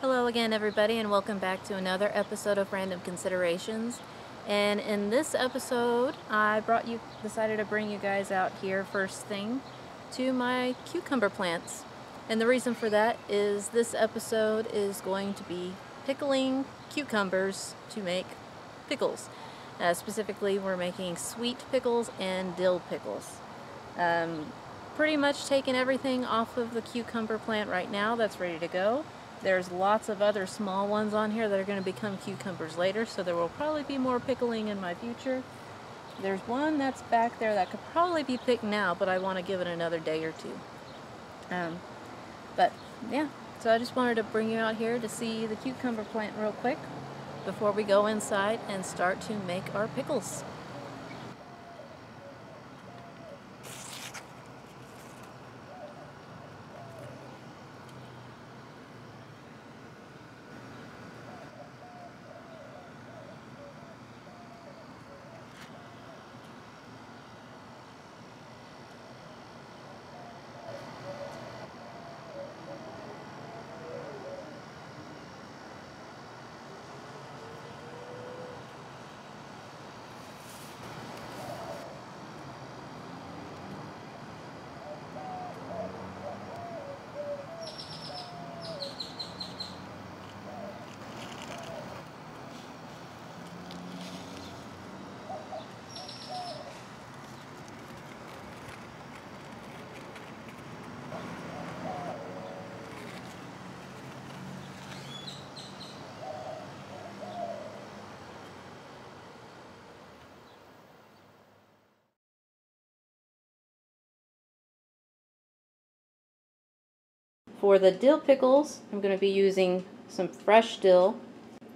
Hello again, everybody, and welcome back to another episode of Random Considerations. And in this episode, I decided to bring you guys out here first thing to my cucumber plants. And the reason for that is this episode is going to be pickling cucumbers to make pickles. Specifically, we're making sweet pickles and dill pickles. Pretty much taken everything off of the cucumber plant right now that's ready to go. There's lots of other small ones on here that are going to become cucumbers later, so there will probably be more pickling in my future. There's one that's back there that could probably be picked now, but I want to give it another day or two. But yeah, so I just wanted to bring you out here to see the cucumber plant real quick before we go inside and start to make our pickles. For the dill pickles, I'm going to be using some fresh dill,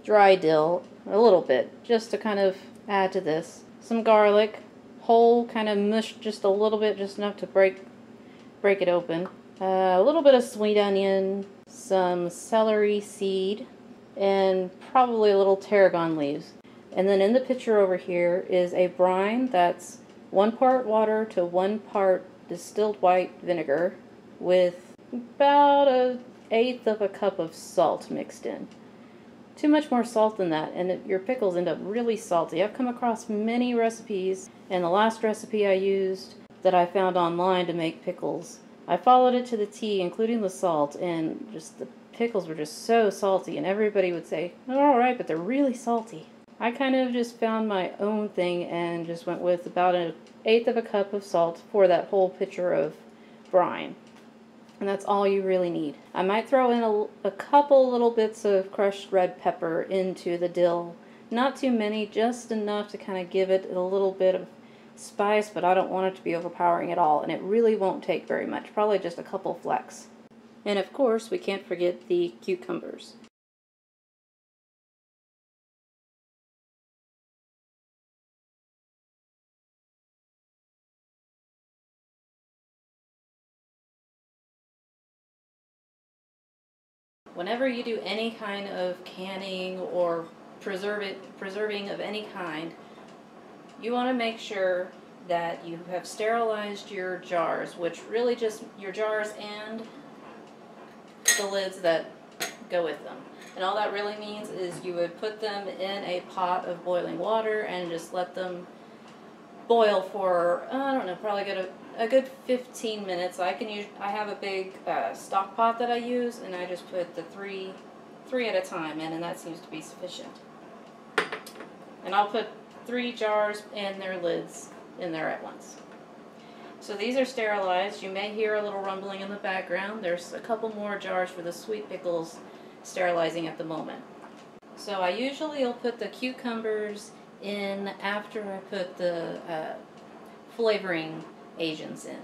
dry dill, a little bit, just to kind of add to this. Some garlic, whole, kind of mushed just a little bit, just enough to break it open. A little bit of sweet onion, some celery seed, and probably a little tarragon leaves. And then in the pitcher over here is a brine that's 1 part water to 1 part distilled white vinegar with about 1/8 of a cup of salt mixed in. Too much more salt than that, and your pickles end up really salty. I've come across many recipes, and the last recipe I used that I found online to make pickles, I followed it to the T, including the salt, and just the pickles were just so salty, and everybody would say, they're alright, but they're really salty. I kind of just found my own thing and just went with about 1/8 of a cup of salt for that whole pitcher of brine. And that's all you really need. I might throw in a couple little bits of crushed red pepper into the dill. Not too many, just enough to kind of give it a little bit of spice, but I don't want it to be overpowering at all, and it really won't take very much, probably just a couple flecks. And of course, we can't forget the cucumbers. Whenever you do any kind of canning or preserving of any kind, you want to make sure that you have sterilized your jars, which really just your jars and the lids that go with them. And all that really means is you would put them in a pot of boiling water and just let them boil for, I don't know, probably a good 15 minutes. I have a big stock pot that I use, and I just put the three at a time in, and that seems to be sufficient. And I'll put 3 jars and their lids in there at once. So these are sterilized. You may hear a little rumbling in the background. There's a couple more jars for the sweet pickles sterilizing at the moment. So I usually will put the cucumbers in after I put the flavoring agents in.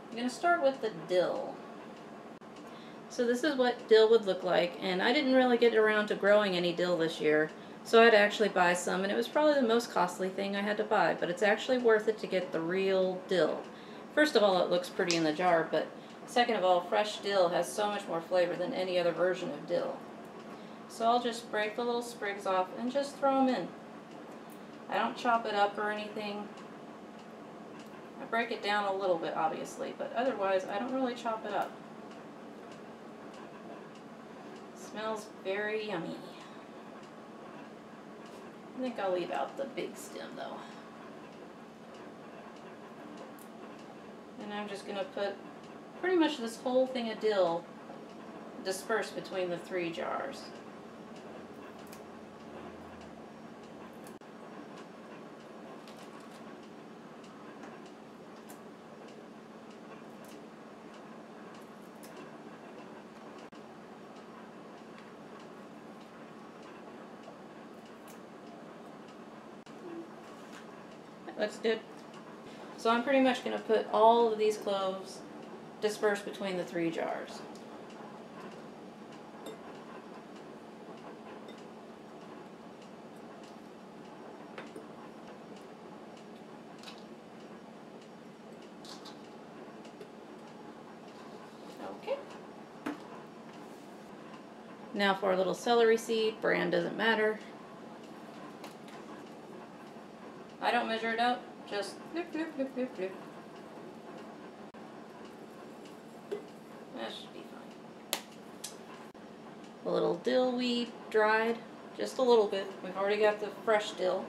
I'm going to start with the dill. So this is what dill would look like, and I didn't really get around to growing any dill this year, so I had to actually buy some, and it was probably the most costly thing I had to buy, but it's actually worth it to get the real dill. First of all, it looks pretty in the jar, but second of all, fresh dill has so much more flavor than any other version of dill. So I'll just break the little sprigs off and just throw them in. I don't chop it up or anything. I break it down a little bit, obviously, but otherwise I don't really chop it up. smells very yummy. I think I'll leave out the big stem though. And I'm just going to put pretty much this whole thing of dill dispersed between the 3 jars. That looks good. So I'm pretty much going to put all of these cloves dispersed between the 3 jars. Okay. Now for a little celery seed. Brand doesn't matter. I don't measure it out. Just flip, flip, flip, flip, flip. That should be fine. A little dill weed dried, just a little bit. We've already got the fresh dill.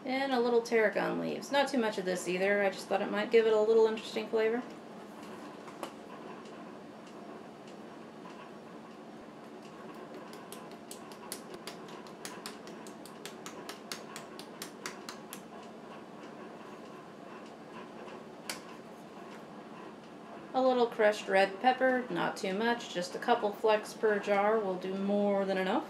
And a little tarragon leaves. Not too much of this either. I just thought it might give it a little interesting flavor. A little crushed red pepper, not too much, just a couple flecks per jar will do more than enough.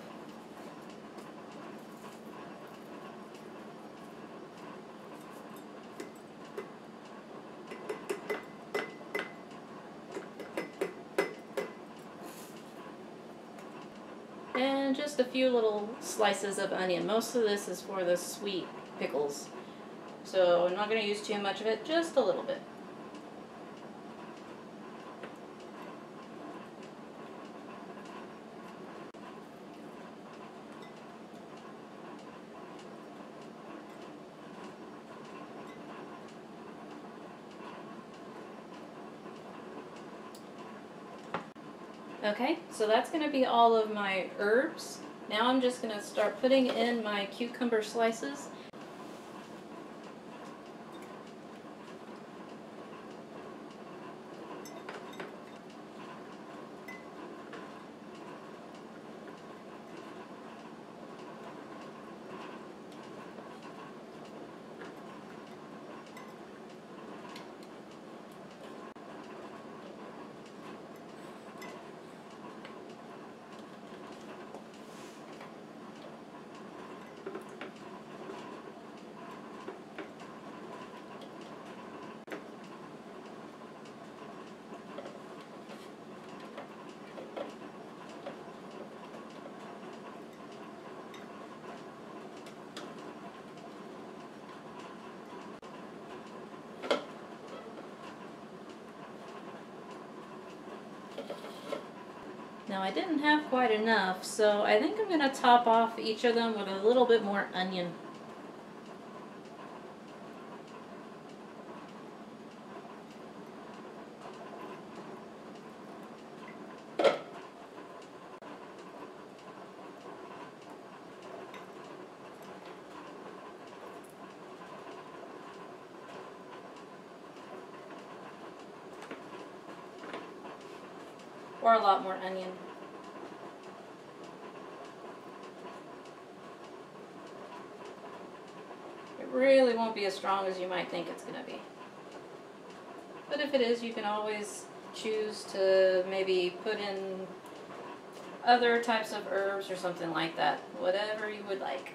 And just a few little slices of onion. Most of this is for the sweet pickles, so I'm not going to use too much of it, just a little bit. Okay, so that's going to be all of my herbs. Now I'm just going to start putting in my cucumber slices. Now I didn't have quite enough, so I think I'm going to top off each of them with a little bit more onion. Or a lot more onion. It really won't be as strong as you might think it's going to be. But if it is, you can always choose to maybe put in other types of herbs or something like that. Whatever you would like.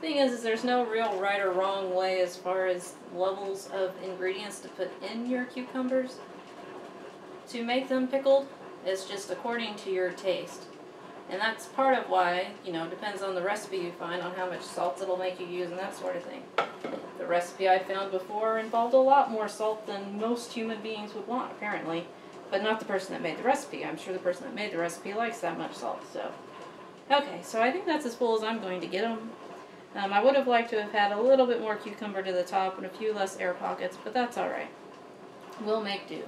Thing is there's no real right or wrong way as far as levels of ingredients to put in your cucumbers to make them pickled. It's just according to your taste. And that's part of why, you know, depends on the recipe you find, on how much salt it'll make you use and that sort of thing. The recipe I found before involved a lot more salt than most human beings would want, apparently. But not the person that made the recipe. I'm sure the person that made the recipe likes that much salt, so. Okay, so I think that's as full as I'm going to get them. I would have liked to have had a little bit more cucumber to the top and a few less air pockets, but that's alright. We'll make do.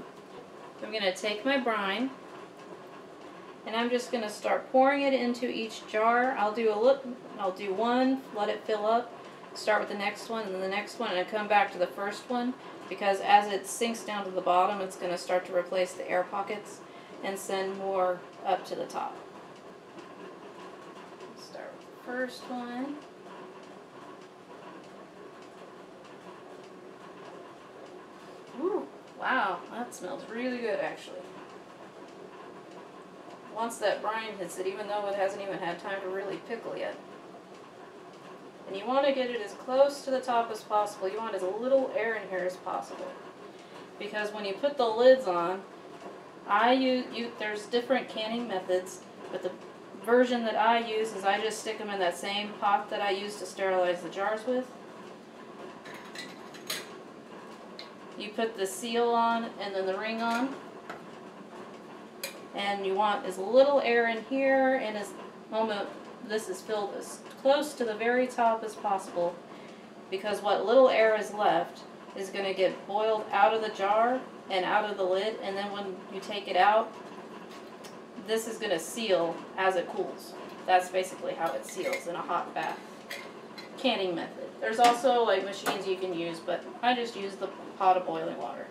I'm going to take my brine, and I'm just going to start pouring it into each jar. I'll do one, let it fill up, start with the next one, and then the next one, and I come back to the first one, because as it sinks down to the bottom, it's going to start to replace the air pockets and send more up to the top. Start with the first one. Ooh, wow, that smells really good actually. Once that brine hits it, even though it hasn't even had time to really pickle yet. And you want to get it as close to the top as possible. You want as little air in here as possible. Because when you put the lids on, there's different canning methods, but the version that I use is I just stick them in that same pot that I use to sterilize the jars with. You put the seal on and then the ring on. And you want as little air in here, and as moment this is filled as close to the very top as possible, because what little air is left is going to get boiled out of the jar and out of the lid, and then when you take it out, this is going to seal as it cools. That's basically how it seals in a hot bath canning method. There's also like machines you can use, but I just use the pot of boiling water.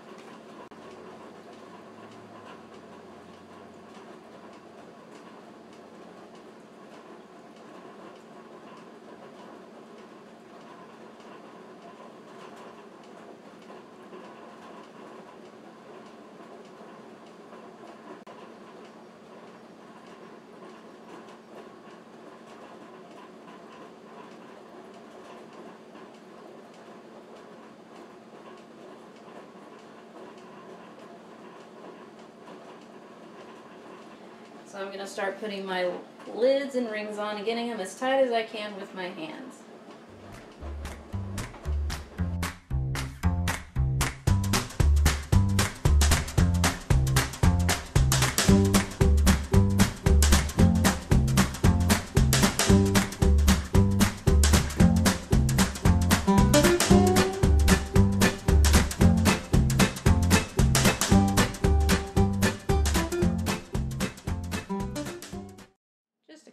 So I'm going to start putting my lids and rings on and getting them as tight as I can with my hands.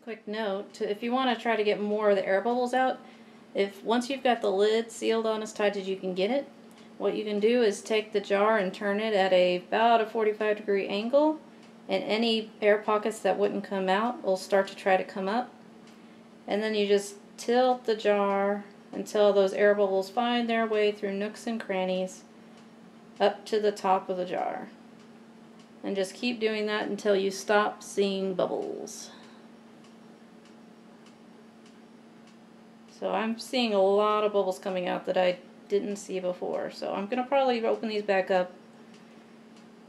Quick note, if you want to try to get more of the air bubbles out, once you've got the lid sealed on as tight as you can get it, what you can do is take the jar and turn it at about a 45-degree angle, and any air pockets that wouldn't come out will start to try to come up, and then you just tilt the jar until those air bubbles find their way through nooks and crannies up to the top of the jar, and just keep doing that until you stop seeing bubbles. So I'm seeing a lot of bubbles coming out that I didn't see before. So I'm going to probably open these back up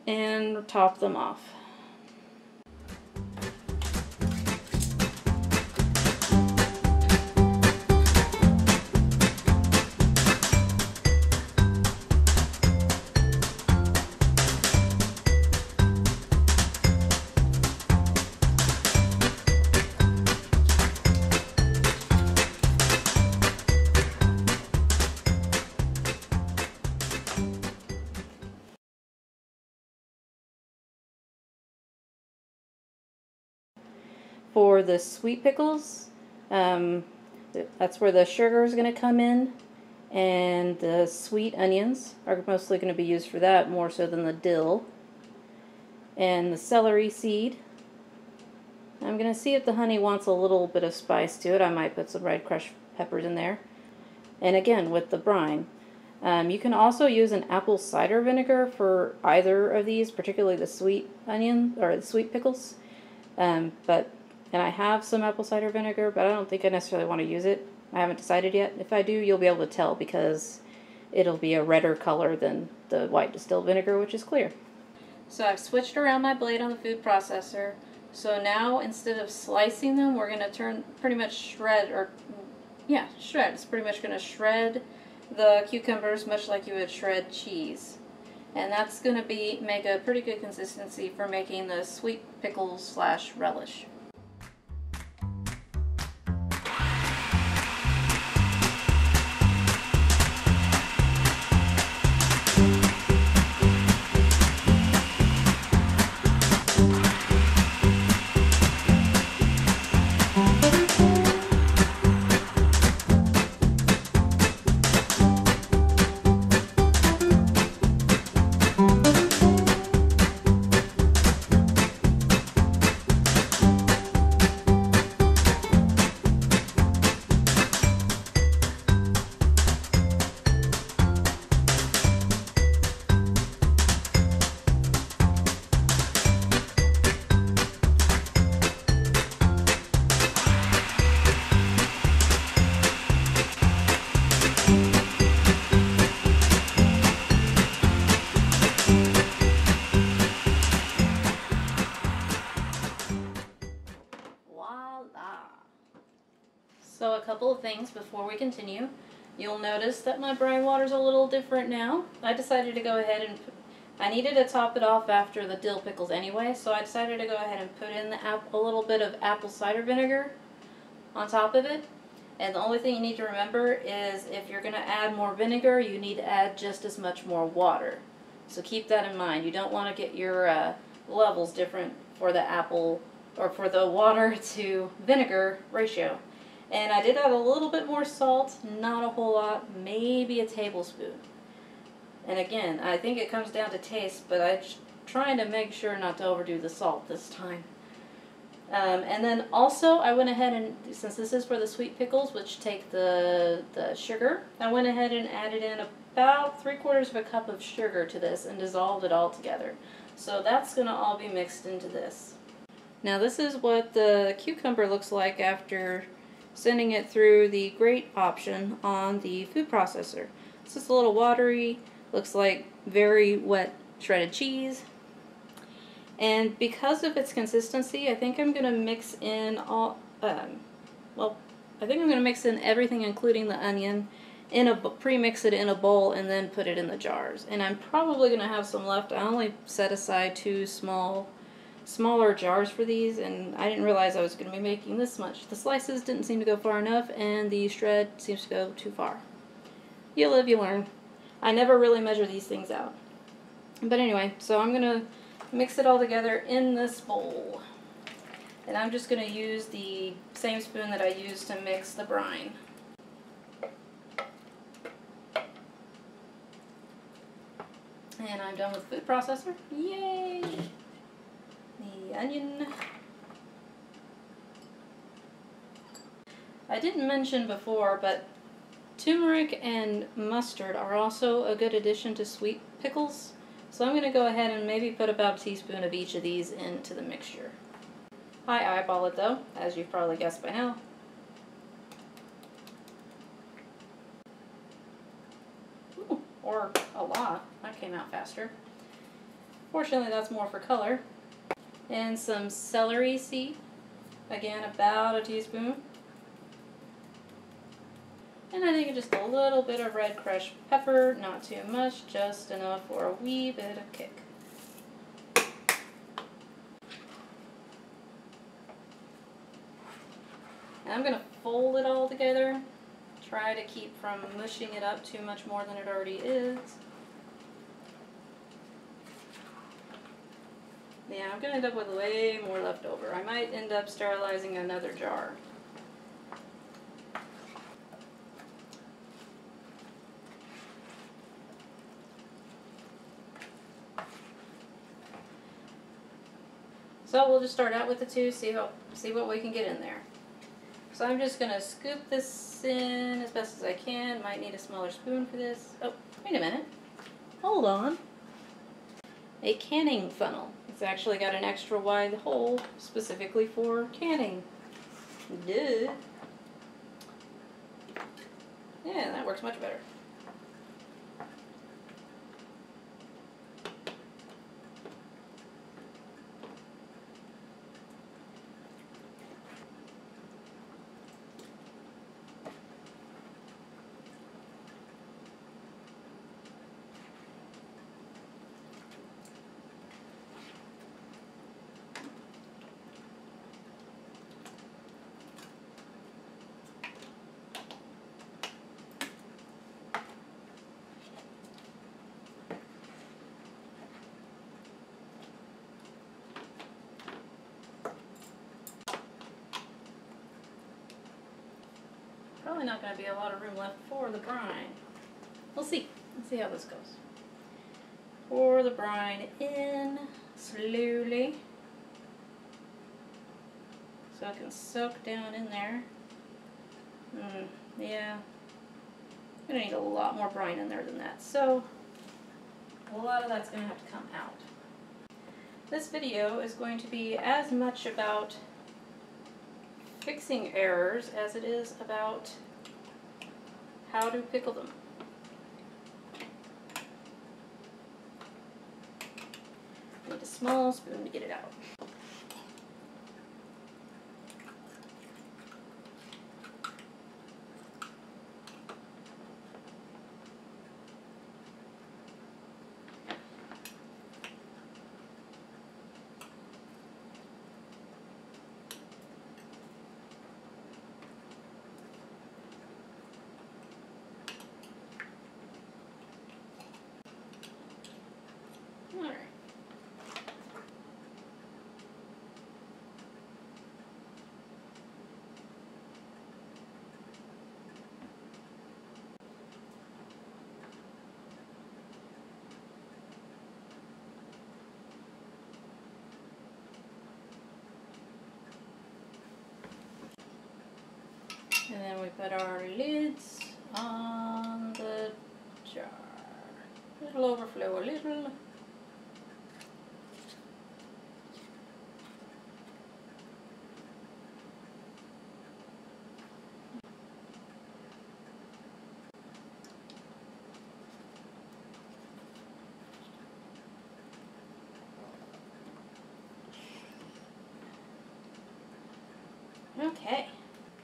and top them off. For the sweet pickles, that's where the sugar is going to come in, and the sweet onions are mostly going to be used for that, more so than the dill, and the celery seed. I'm going to see if the honey wants a little bit of spice to it. I might put some red crushed peppers in there. And again, with the brine. You can also use an apple cider vinegar for either of these, particularly the sweet onion or the sweet pickles. And I have some apple cider vinegar, but I don't think I necessarily want to use it. I haven't decided yet. If I do, you'll be able to tell because it'll be a redder color than the white distilled vinegar, which is clear. So I've switched around my blade on the food processor. So now instead of slicing them, we're going to pretty much shred. It's pretty much going to shred the cucumbers much like you would shred cheese. And that's going to make a pretty good consistency for making the sweet pickles / relish. So a couple of things before we continue. You'll notice that my brine water's a little different now. I decided to go ahead and I needed to top it off after the dill pickles anyway, so I decided to go ahead and put in a little bit of apple cider vinegar on top of it. And the only thing you need to remember is if you're going to add more vinegar, you need to add just as much more water. So keep that in mind. You don't want to get your levels different for the apple or for the water to vinegar ratio. And I did add a little bit more salt, not a whole lot, maybe a tablespoon. And again, I think it comes down to taste, but I'm trying to make sure not to overdo the salt this time. And then also I went ahead and, since this is for the sweet pickles, which take the sugar, I went ahead and added in about 3/4 of a cup of sugar to this and dissolved it all together. So that's going to all be mixed into this. Now this is what the cucumber looks like after sending it through the grate option on the food processor. It's just a little watery, looks like very wet shredded cheese. And because of its consistency, I think I'm going to mix in all, I think I'm going to mix in everything including the onion, pre-mix it in a bowl and then put it in the jars. And I'm probably going to have some left. I only set aside 2 smaller jars for these, and I didn't realize I was going to be making this much. The slices didn't seem to go far enough, and the shred seems to go too far. You live, you learn. I never really measure these things out. But anyway, so I'm going to mix it all together in this bowl. And I'm just going to use the same spoon that I used to mix the brine. And I'm done with the food processor. Yay! The onion. I didn't mention before, but turmeric and mustard are also a good addition to sweet pickles. So I'm going to go ahead and maybe put about a teaspoon of each of these into the mixture. I eyeball it though, as you've probably guessed by now. Ooh, or a lot. That came out faster. Fortunately, that's more for color. And some celery seed. Again, about a teaspoon. And I think just a little bit of red crushed pepper, not too much, just enough for a wee bit of kick. And I'm going to fold it all together, try to keep from mushing it up too much more than it already is. Yeah, I'm going to end up with way more left over. I might end up sterilizing another jar. So we'll just start out with the 2, see what we can get in there. So I'm just going to scoop this in as best as I can. Might need a smaller spoon for this. Oh, wait a minute. Hold on. A canning funnel. It's actually got an extra wide hole specifically for canning. Duh. Yeah, that works much better. Probably not going to be a lot of room left for the brine. We'll see. Let's see how this goes. Pour the brine in slowly so it can soak down in there. Yeah. I'm going to need a lot more brine in there than that. So a lot of that's going to have to come out. This video is going to be as much about fixing errors as it is about how to pickle them. Need a small spoon to get it out. we put our lids on the jar. It'll overflow a little. Okay,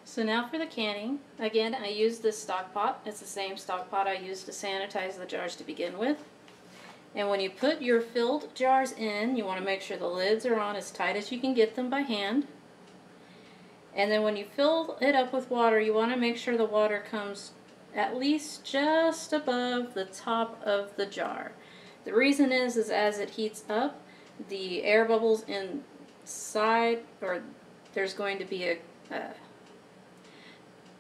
so now for the canning. Again, I use this stock pot. It's the same stock pot I used to sanitize the jars to begin with. And when you put your filled jars in, you want to make sure the lids are on as tight as you can get them by hand. And then when you fill it up with water, you want to make sure the water comes at least just above the top of the jar. The reason is as it heats up, the air bubbles inside, or there's going to be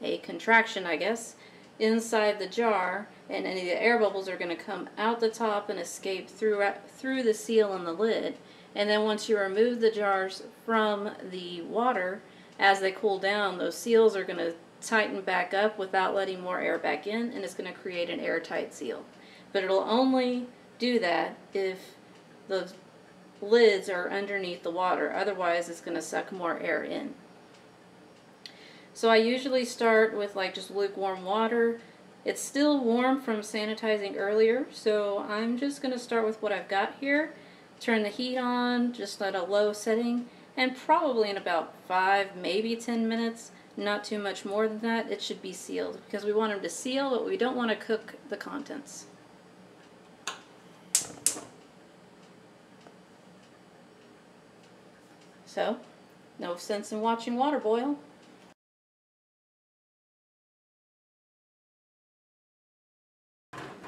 a contraction, I guess, inside the jar, and any of the air bubbles are going to come out the top and escape through the seal in the lid. And then once you remove the jars from the water, as they cool down, those seals are going to tighten back up without letting more air back in, and it's going to create an airtight seal. But it'll only do that if the lids are underneath the water. Otherwise, it's going to suck more air in. So I usually start with like just lukewarm water. It's still warm from sanitizing earlier, so I'm just going to start with what I've got here. Turn the heat on just at a low setting, and probably in about 5, maybe 10 minutes, not too much more than that, it should be sealed, because we want them to seal, but we don't want to cook the contents. So, no sense in watching water boil.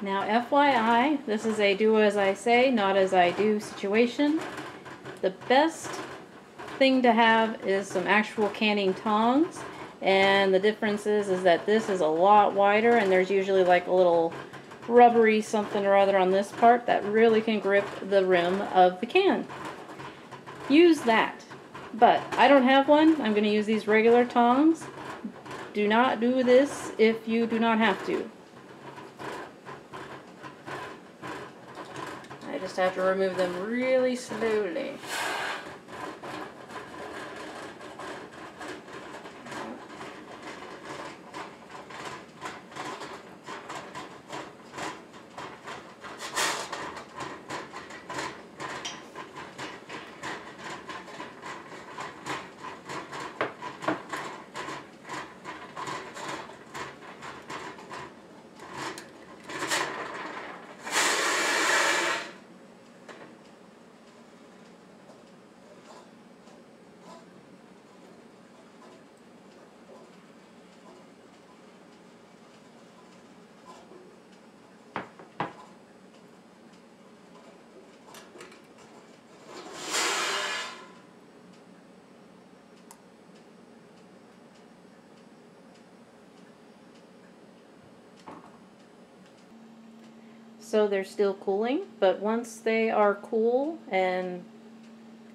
Now FYI, this is a do as I say, not as I do situation. The best thing to have is some actual canning tongs, and the difference is that this is a lot wider, and there's usually like a little rubbery something or other on this part that really can grip the rim of the can. Use that. But I don't have one. I'm going to use these regular tongs. Do not do this if you do not have to. I just have to remove them really slowly. So they're still cooling, but once they are cool and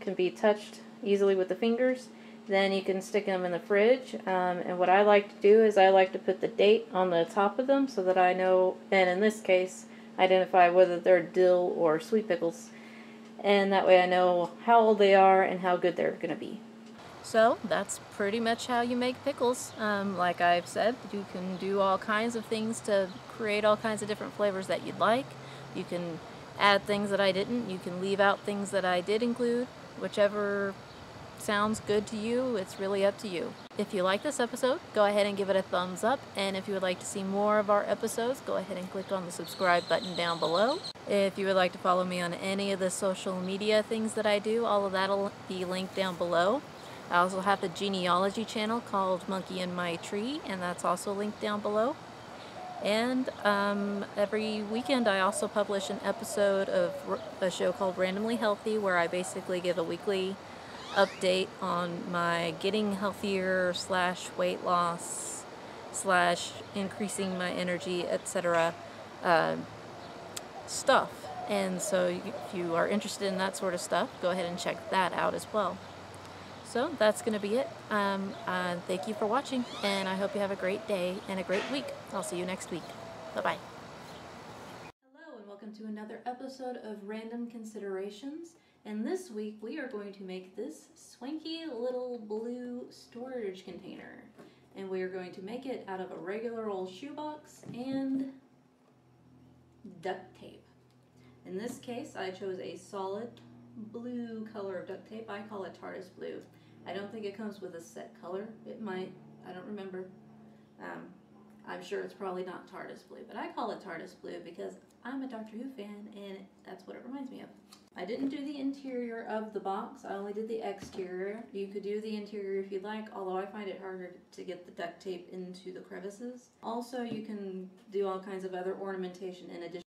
can be touched easily with the fingers, then you can stick them in the fridge. And what I like to do is I like to put the date on the top of them so that I know, and in this case, identify whether they're dill or sweet pickles. And that way I know how old they are and how good they're going to be. So that's pretty much how you make pickles. Like I've said, you can do all kinds of things to create all kinds of different flavors that you'd like. You can add things that I didn't. You can leave out things that I did include. Whichever sounds good to you, it's really up to you. If you like this episode, go ahead and give it a thumbs up. And if you would like to see more of our episodes, go ahead and click on the subscribe button down below. If you would like to follow me on any of the social media things that I do, all of that will be linked down below. I also have the Genealogy channel called Monkey in My Tree, and that's also linked down below. And every weekend I also publish an episode of a show called Randomly Healthy, where I basically give a weekly update on my getting healthier / weight loss / increasing my energy, etc. Stuff. And so if you are interested in that sort of stuff, go ahead and check that out as well. So that's going to be it. Thank you for watching, and I hope you have a great day and a great week. I'll see you next week. Bye-bye. Hello and welcome to another episode of Random Considerations. And this week we are going to make this swanky little blue storage container. And we are going to make it out of a regular old shoebox and duct tape. In this case I chose a solid blue color of duct tape. I call it TARDIS blue. I don't think it comes with a set color. It might. I don't remember. I'm sure it's probably not TARDIS blue, but I call it TARDIS blue because I'm a Doctor Who fan and that's what it reminds me of. I didn't do the interior of the box. I only did the exterior. You could do the interior if you'd like, although I find it harder to get the duct tape into the crevices. Also, you can do all kinds of other ornamentation in addition.